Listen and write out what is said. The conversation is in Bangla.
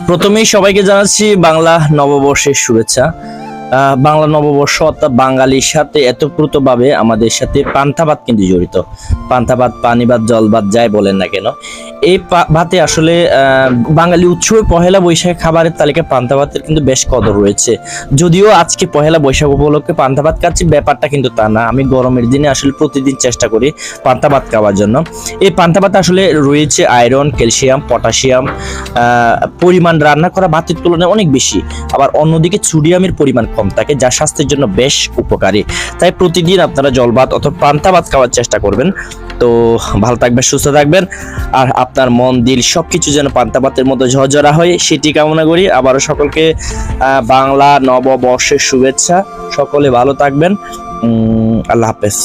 প্রথমেই সবাইকে জানাচ্ছি বাংলা নববর্ষের শুভেচ্ছা। বাংলা নববর্ষ অর্থাৎ বাঙালির সাথে এতপ্রোতভাবে আমাদের সাথে পান্তা ভাত কিন্তু জড়িত। পান্তা ভাত, পানি ভাত, জল ভাত যাই বলেন না কেন, এই ভাতে আসলে বাঙালি উৎসবে পহেলা বৈশাখ খাবারের তালিকায় পান্তা ভাতের কিন্তু বেশ কদর রয়েছে। যদিও আজকে পহেলা বৈশাখ উপলক্ষে পান্তা ভাত খাচ্ছি, ব্যাপারটা কিন্তু তা না। আমি গরমের দিনে আসলে প্রতিদিন চেষ্টা করি পান্তা ভাত খাওয়ার জন্য। এই পান্তা ভাত আসলে রয়েছে আয়রন, ক্যালসিয়াম, পটাশিয়াম, পরিমাণ রান্না করা ভাতের তুলনায় অনেক বেশি। আবার অন্যদিকে সোডিয়ামের পরিমাণ কম থাকে, যা স্বাস্থ্যের জন্য বেশ উপকারী। তাই প্রতিদিন আপনারা জল ভাত অথবা পান্তা ভাত খাওয়ার চেষ্টা করবেন। তো ভালো থাকবেন, সুস্থ থাকবেন, আর আপনার মন দিল সবকিছু যেন পান্তা ভাতের মতো ঝরঝরা হয় সেটি কামনা করি। আবারও সকলকে বাংলা নববর্ষের শুভেচ্ছা। সকলে ভালো থাকবেন। আল্লাহ হাফেজ।